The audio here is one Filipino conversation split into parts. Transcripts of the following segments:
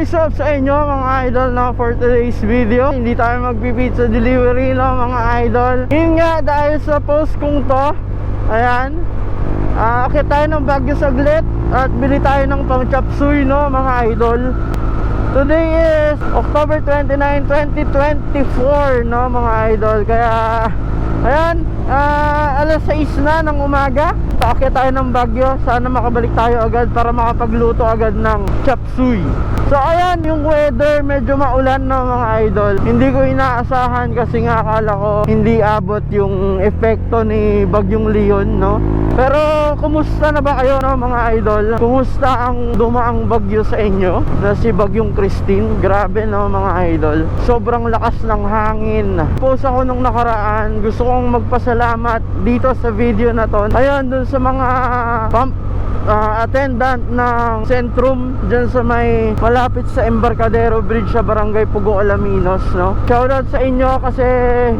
What is up sa inyo mga idol na for today's video? Hindi tayo magpipizza delivery no mga idol. Yun nga dahil sa post kong to. Ayan, akit tayo ng Baguio saglit at bili tayo ng pang chop suey no mga idol. Today is October 29, 2024 no mga idol. Kaya ayan, alas 6 na ng umaga. Paakit tayo ng Baguio. Sana makabalik tayo agad para makapagluto agad ng chop suey. So ayan, yung weather medyo maulan no mga idol. Hindi ko inaasahan kasi nga akala ko hindi abot yung epekto ni Bagyong Leon no. Pero kumusta na ba kayo no mga idol? Kumusta ang dumaang bagyo sa inyo na si Bagyong Christine? Grabe no mga idol. Sobrang lakas ng hangin. Post ako nung nakaraan. Gusto kong magpasalamat dito sa video na to. Ayun, dun sa mga attendant ng Centrum dyan sa may malapit sa Embarcadero Bridge sa Barangay Pugo Alaminos no. Shoutout sa inyo kasi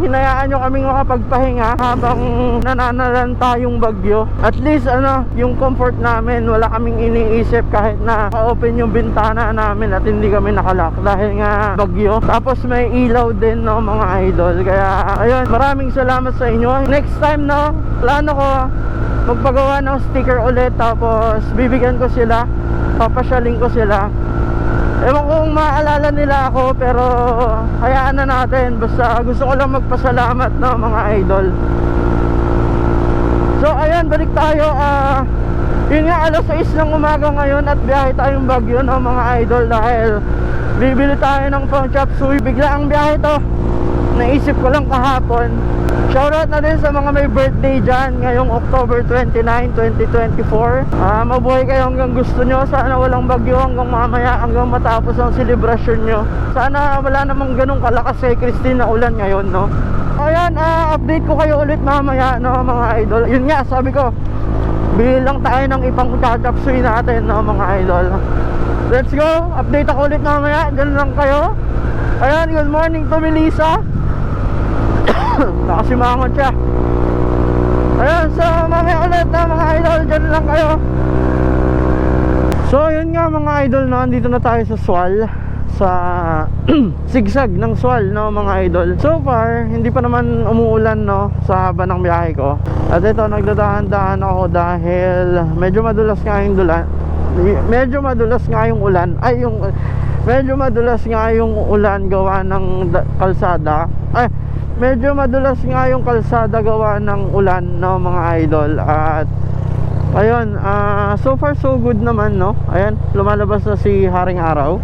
hinayaan nyo kaming makapagpahinga habang nananalanta yung bagyo. At least yung comfort namin, wala kaming iniisip kahit na ka-open yung bintana namin at hindi kami nakalock dahil nga bagyo. Tapos may ilaw din no mga idol. Kaya ayun, maraming salamat sa inyo. Next time no, plano ko magpagawa ng sticker ulit, tapos bibigyan ko sila, papasyaling ko sila. Ewan ko kung maalala nila ako, pero hayaan na natin. Basta gusto ko lang magpasalamat no mga idol. So ayan, balik tayo. Yun nga, alas 6 ng umaga ngayon at biyahe tayong Baguio no mga idol. Dahil bibili tayo ng pang chop suey. Bigla ang biyahe to, naisip ko lang kahapon. Shoutout na din sa mga may birthday dyan ngayong October 29, 2024. Mabuhay kayo hanggang gusto nyo. Sana walang bagyo hanggang mamaya, hanggang matapos ang celebration nyo. Sana wala namang ganun kalakas kay Christine na ulan ngayon no. Ayan, update ko kayo ulit mamaya no mga idol. Yun nga, sabi ko bili lang tayo ng ipang chop suey natin no mga idol. Let's go, update ako ulit mamaya. Diyan lang kayo. Ayan, good morning to Melissa. Nakasimangot siya. Ayan, so mamaya ulit na mga idol. Diyan lang kayo. So yun nga mga idol no, andito na tayo sa Swal, sa sigsag ng Swal no mga idol. So far hindi pa naman umuulan no sa haba ng biyahe ko. At ito, nagdadahan-dahan ako dahil medyo madulas nga yung ulan. Medyo madulas nga yung ulan. Medyo madulas nga yung ulan gawa ng kalsada. Medyo madulas nga yung kalsada gawa ng ulan no mga idol. At ayun, so far so good naman no. Ayan, lumalabas na si Haring Araw.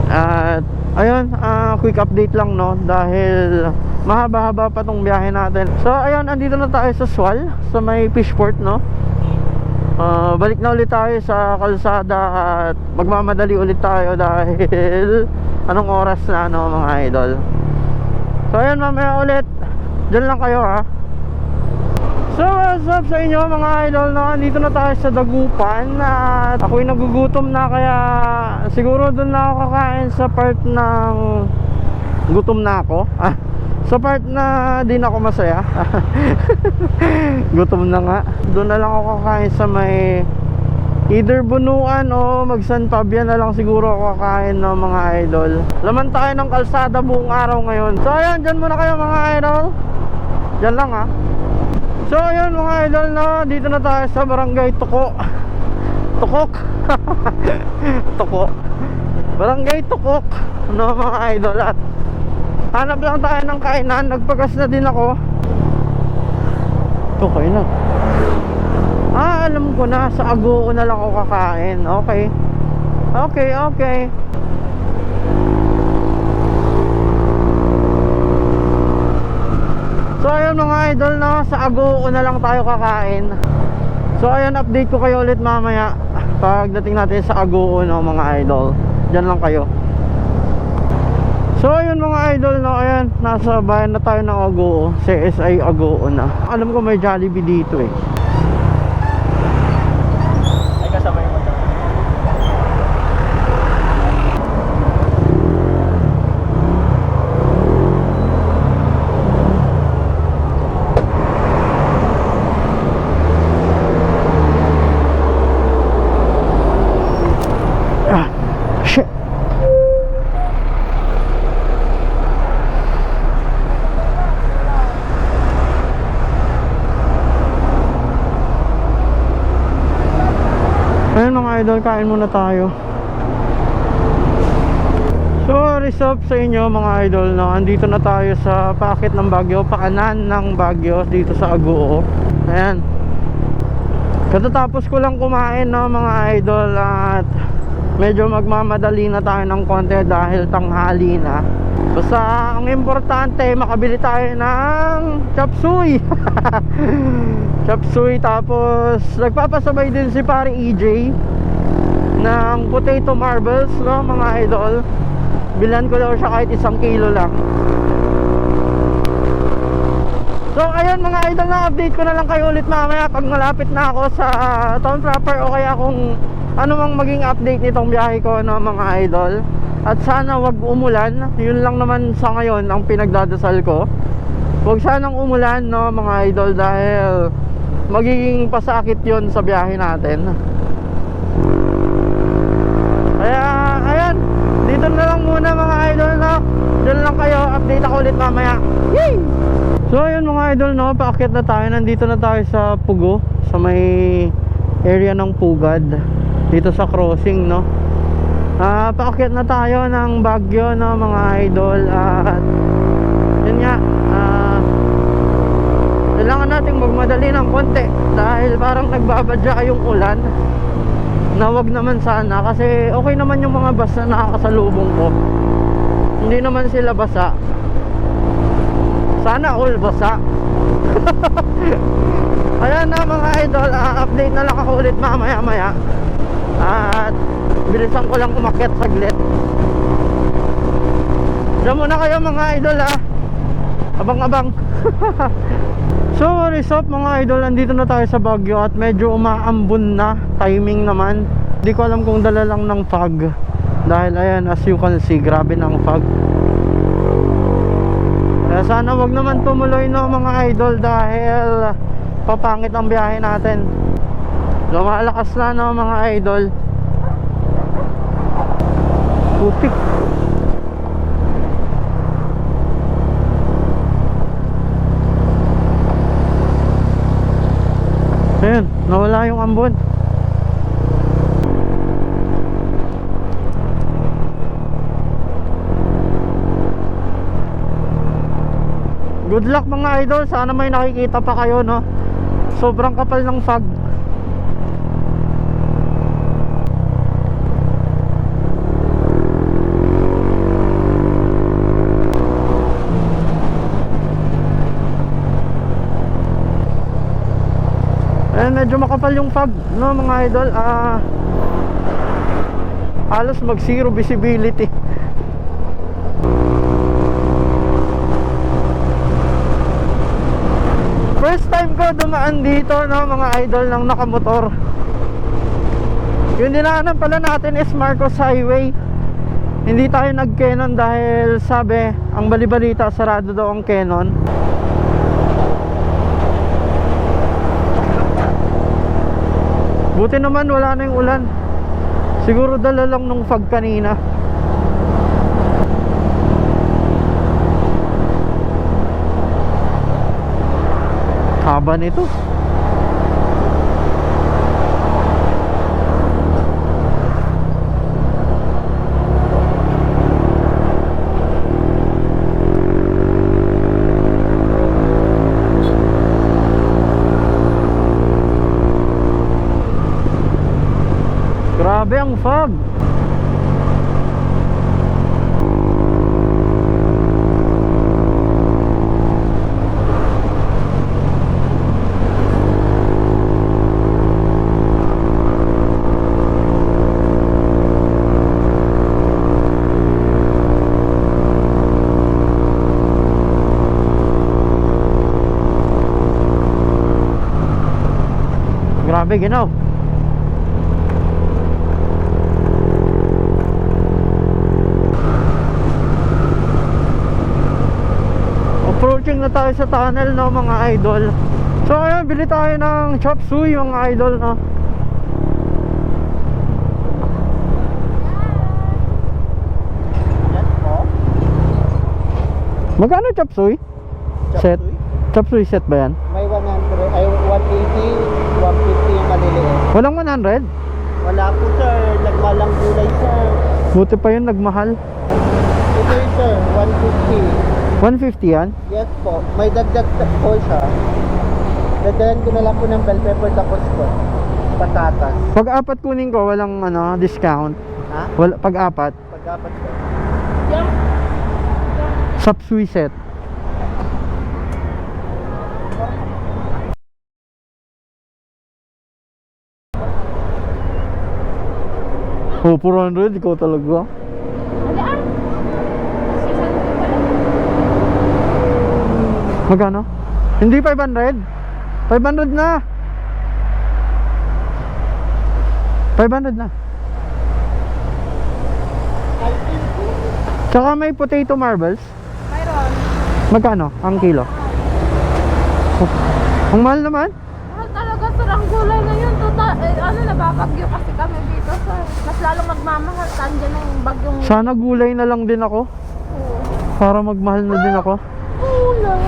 At ayun, quick update lang no dahil mahaba-haba pa tong biyahe natin. So ayun, andito na tayo sa Swal, sa may Fishport no. Balik na ulit tayo sa kalsada at magmamadali ulit tayo dahil anong oras na no mga idol. So ayan, mamaya ulit. Diyan lang kayo ha. So what's up sa inyo mga idol no? Andito na tayo sa Dagupan at ako'y nagugutom na, kaya siguro doon na ako kakain sa part ng gutom na ako. Sa part na di na ako masaya. Gutom na nga. Doon na lang ako kakain sa may either Bunuan o San Fabian na lang siguro ako kakain no mga idol. Laman tayo ng kalsada buong araw ngayon. So ayan, dyan muna kayo mga idol. Dyan lang ha. So ayan mga idol no, dito na tayo sa Barangay Tukok. Tukok. Barangay Tukok no mga idol. At hanap lang tayo ng kainan. Nagpagas na din ako. Okay na. Alam ko na, sa Agoo na lang ako kakain. Okay. So ayun mga idol no, sa Agoo na lang tayo kakain. So ayun, update ko kayo ulit mamaya pagdating natin sa Agoo no mga idol. Diyan lang kayo. So ayun mga idol no, ayan, nasa bayan na tayo ng Agoo. CSI Agoo na. Alam ko may Jollibee dito eh. Kasama yung motor. idol, kain muna tayo. So, resolve sa inyo mga idol, no? Andito na tayo sa paakit ng Baguio, paanan ng Baguio, dito sa Aguo. Ayan. Katatapos ko lang kumain, no, mga idol, at medyo magmamadali na tayo ng konti dahil tanghali na. Basta ang importante, makabili tayo ng chop suey. Chop suey, tapos nagpapasabay din si pare EJ ng potato marbles, no, mga idol. Bilan ko daw siya kahit 1 kilo lang. So ayun mga idol, na update ko na lang kayo ulit mamaya pag malapit na ako sa town proper, o kaya kung ano mang maging update nitong biyahe ko, no, mga idol. At sana wag umulan, yun lang naman sa ngayon ang pinagdadasal ko. Wag sanang umulan, no, mga idol, dahil magiging pasakit yun sa biyahe natin. Kaya ayan, dito na lang muna mga idol, no. Diyan lang kayo, update ako ulit mamaya. Yay! So ayun mga idol, no, paakyat na tayo. Nandito na tayo sa Pugo, sa may area ng Pugad, dito sa crossing, no. Paakyat na tayo ng Baguio, no, mga idol. At yun nga, kailangan nating magmadali ng konti dahil parang nagbabadya yung ulan. Na wag naman sana, kasi okay naman yung mga bus na nakakasalubong ko, hindi naman sila basa. Sana all basa. Ayan na mga idol, update na lang ako ulit mamaya maya. At bilisan ko lang umakyat saglit. Diyan muna kayo mga idol, abang-abang. So what is up mga idol, nandito na tayo sa Baguio at medyo umaambon na. Timing naman, hindi ko alam kung dala lang ng fog, dahil ayan, as you can see, grabe ng fog. Kaya sana wag naman tumuloy, no, mga idol, dahil papangit ang biyahe natin. Lumalakas na, no, mga idol. Putik. Ayun, nawala yung ambon. Good luck mga idol, sana may nakikita pa kayo, no. Sobrang kapal ng fog. Ayan, medyo makapal yung fog, no, mga idol. Halos mag zero visibility. First time ko dumaan dito, no, mga idol, ng nakamotor. Yung dinaanan pala natin is Marcos Highway. Hindi tayo nag-Canon dahil sabi, ang balibalita, sarado daw ang Canon. Buti naman wala na yung ulan. Siguro dala lang nung fog kanina. Haba nito. Grabe ang fog. Grabe, ginaw. Approaching na tayo sa tunnel, no, mga idol. So ayun, bili tayo ng chop suey, mga idol, no. Magkano chop suey? Set? Chop suey set ba yan? May 100, ay 180, 150 yung maliliit. Walang 100? Wala po sir, nagmalang gulay sir. Buti pa yun, nagmahal. Ito yun sir, 150 150. yan? Yes po, may dagdag po siya. Dagdagan ko na lang po ng bell pepper tapos po patatas. Pag apat kunin ko, walang ano, discount. Ha? Pag apat, Pag-apat po. sapsui set. Oh, 400, ikaw talaga. Magkano? Hindi 500. 500 na. 500 na. Tsaka may potato marbles. Mayroon. Magkano ang kilo? Oh, ang mahal naman. Mahal talaga sir ang gulay ngayon. Total, nababagyo kasi kami dito sir. Mas lalong magmamahal. Tandiyan ang bagyong Sana gulay na lang din ako. Para magmahal na din ako. gulay.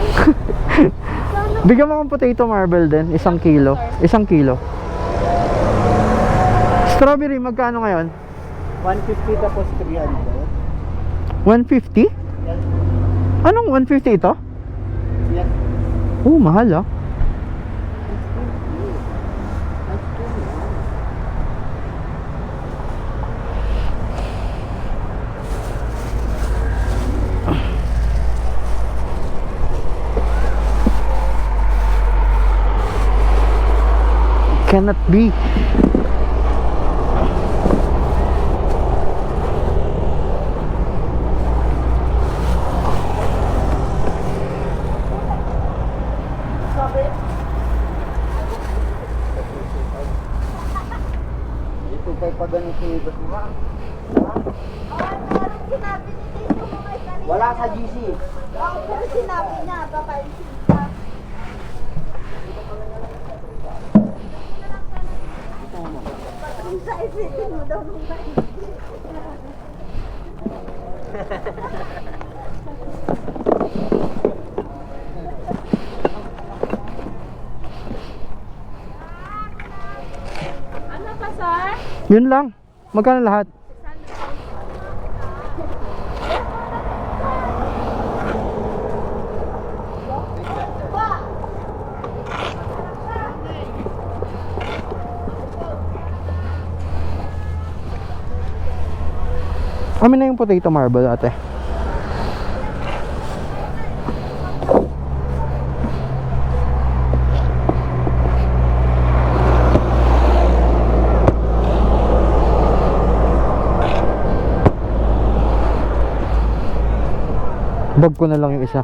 Bigyan mo akong potato marble din. 1 kilo. 1 kilo. Strawberry, magkano ngayon? 150 tapos 300. 150? Yes. Anong 150 ito? Yes. Oh, mahal ah. Cannot be. Ito kay pag ganun si Iba. Wala sa GC. Pero sinabi niya, papansin ka. Kung sa isipin mo daw nung ano pa sir? Yun lang. Magkano lahat? Amin na yung potato marble ate. Bag ko na lang yung isa.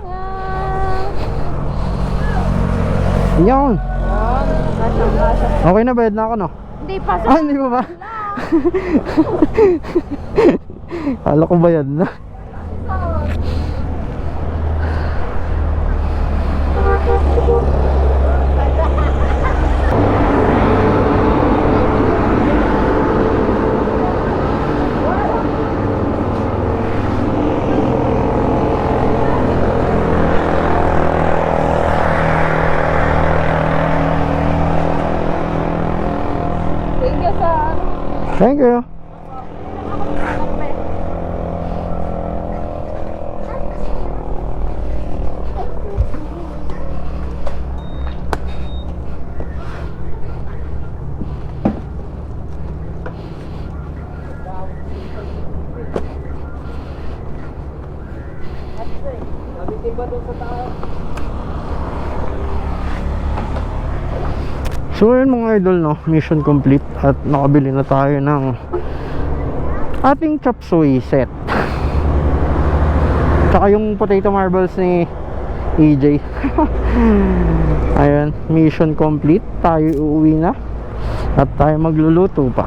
Yan. Okay na, bayad na ako no? Hindi pa sir. Ah, hindi pa ba? Kala ko bayad na. Thank you sir. Thank you. Sabi ba doon sa taas? So yun mga idol no, mission complete at nakabili na tayo ng ating chop suey set. Tsaka yung potato marbles ni EJ. Ayun, mission complete. Tayo uuwi na at tayo magluluto pa.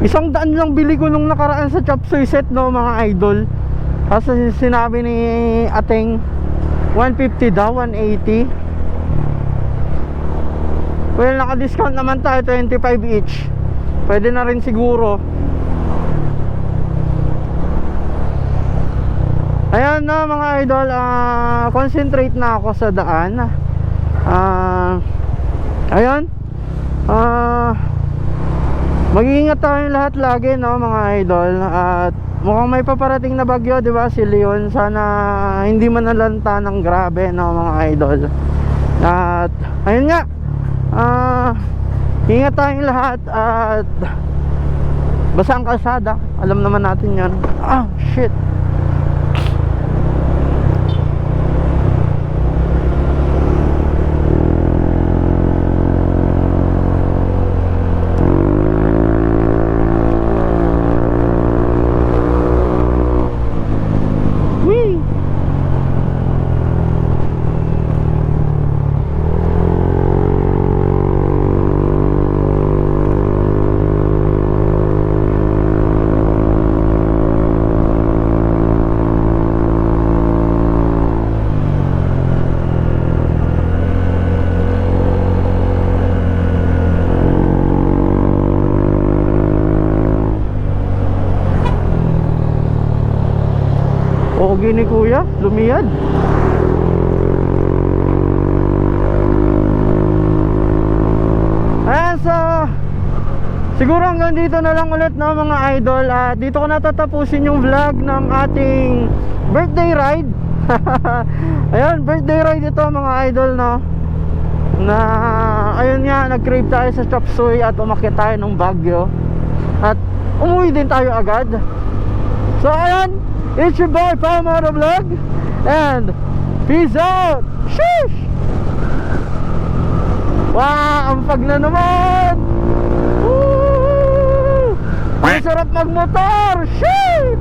100 lang bili ko nung nakaraan sa chop suey set, no mga idol. Kasi sinabi ni Ateng 150 daw, 180. Well, naka-discount naman tayo, 25 each. Pwede na rin siguro. Ayan na mga idol, concentrate na ako sa daan. Ayan. Mag-iingat tayo lahat lagi, no mga idol. At mukhang may paparating na bagyo, di ba, si Leon. Sana hindi manalanta ng grabe, no mga idol. At ayun nga, ingat tayong lahat. At basta ang kalsada, alam naman natin yan. Shit. Pogi ni kuya, lumiyad. Ayan, so siguro hanggang dito na lang ulit, no mga idol. At dito ko natatapusin yung vlog ng ating birthday ride. Ayan, birthday ride ito mga idol, no. Na ayun nga, nag-crave tayo sa chop suey at umakyat tayo ng Baguio. At umuwi din tayo agad. So ayan, it's your boy Pao Motovlog, and peace out. Sheesh. Wow, ampag na naman. Woo! Ang sarap magmotor. Sheesh.